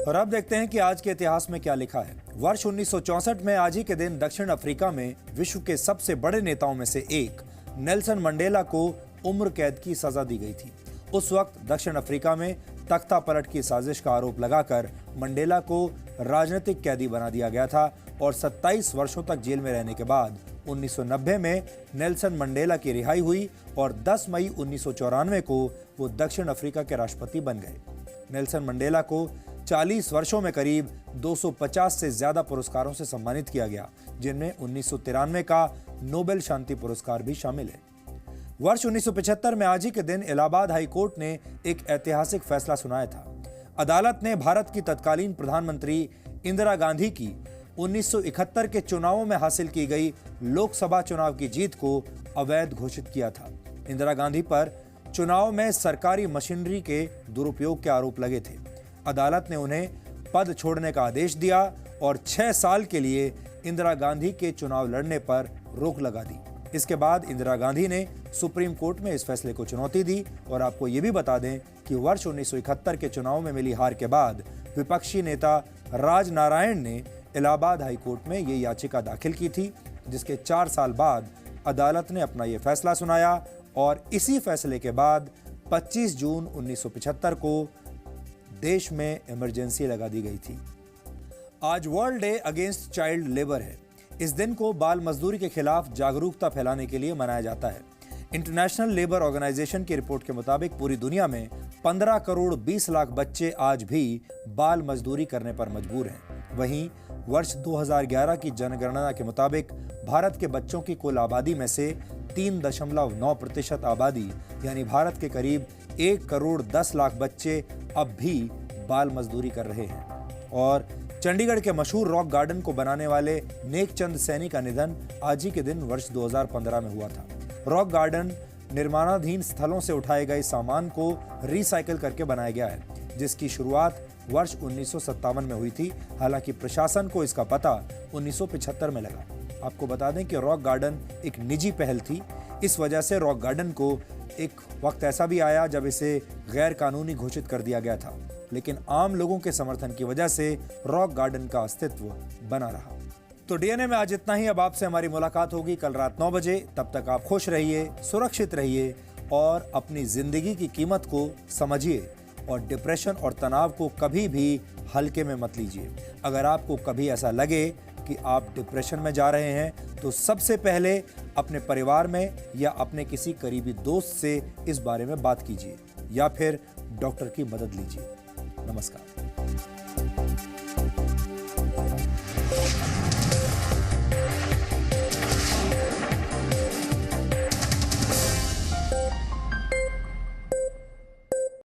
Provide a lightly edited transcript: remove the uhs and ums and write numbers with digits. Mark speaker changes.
Speaker 1: और अब देखते हैं कि आज के इतिहास में क्या लिखा है। वर्ष 1964 में आज ही के दिन दक्षिण अफ्रीका में विश्व के सबसे बड़े नेताओं में से एक नेल्सन मंडेला को उम्र कैद की सजा दी गई थी। उस वक्त दक्षिण अफ्रीका में तख्ता पलट की साजिश का आरोप लगाकर मंडेला को राजनीतिक कैदी बना दिया गया था और 27 वर्षों तक जेल में रहने के बाद 1990 में नेल्सन मंडेला की रिहाई हुई और 10 मई 1994 को वो दक्षिण अफ्रीका के राष्ट्रपति बन गए। नेल्सन मंडेला को 40 वर्षों में करीब 250 से ज्यादा पुरस्कारों से सम्मानित किया गया, जिनमें 1993 का नोबेल शांति पुरस्कार भी शामिल है। वर्ष 1975 में आज ही के दिन इलाहाबाद हाई कोर्ट ने एक ऐतिहासिक फैसला सुनाया था। अदालत ने भारत की तत्कालीन प्रधानमंत्री इंदिरा गांधी की 1971 के चुनावों में हासिल की गई लोकसभा चुनाव की जीत को अवैध घोषित किया था। इंदिरा गांधी पर चुनाव में सरकारी मशीनरी के दुरुपयोग के आरोप लगे थे। अदालत ने उन्हें पद छोड़ने का आदेश दिया और 6 साल के लिए इंदिरा गांधी के चुनाव लड़ने पर रोक लगा दी। इसके बाद इंदिरा गांधी ने सुप्रीम कोर्ट में इस फैसले को चुनौती दी और आपको ये भी बता दें कि वर्ष 1971 के चुनाव में मिली हार के बाद विपक्षी नेता राजनारायण ने इलाहाबाद हाई कोर्ट में ये याचिका दाखिल की थी, जिसके 4 साल बाद अदालत ने अपना ये फैसला सुनाया और इसी फैसले के बाद 25 जून 1975 को देश में इमरजेंसी लगा दी गई थी। आज world day against child labour है। इस दिन को बाल मजदूरी के खिलाफ जागरूकता फैलाने के लिए मनाया जाता है। इंटरनेशनल लेबर ऑर्गेनाइजेशन की रिपोर्ट के मुताबिक पूरी दुनिया में 15 करोड़ 20 लाख बच्चे आज भी बाल मजदूरी करने पर मजबूर हैं। वहीं वर्ष 2011 की जनगणना के मुताबिक भारत के बच्चों की कुल आबादी में से 3.9% आबादी यानी भारत के करीब 1 करोड़ 10 लाख बच्चे अब भी बाल मजदूरी कर रहे हैं। और चंडीगढ़ के मशहूर रॉक गार्डन को बनाने वाले नेकचंद सैनी का निधन आज ही के दिन वर्ष 2015 में हुआ था। रॉक गार्डन निर्माणाधीन स्थलों से उठाए गए सामान को रिसाइकिल करके बनाया गया है, जिसकी शुरुआत वर्ष 1957 में हुई थी। हालांकि प्रशासन को इसका पता 1975 में लगा। आपको बता दें कि रॉक गार्डन एक निजी पहल थी। इस वजह से रॉक गार्डन को एक वक्त ऐसा भी आया जब इसे गैर कानूनी घोषित कर दिया गया था, लेकिन आम लोगों के समर्थन की वजह से रॉक गार्डन का अस्तित्व बना रहा। तो डीएनए में आज इतना ही। अब आपसे हमारी मुलाकात होगी कल रात 9 बजे। तब तक आप खुश रहिए, सुरक्षित रहिए और अपनी जिंदगी की कीमत को समझिए और डिप्रेशन और तनाव को कभी भी हल्के में मत लीजिए। अगर आपको कभी ऐसा लगे कि आप डिप्रेशन में जा रहे हैं तो सबसे पहले अपने परिवार में या अपने किसी करीबी दोस्त से इस बारे में बात कीजिए या फिर डॉक्टर की मदद लीजिए। नमस्कार।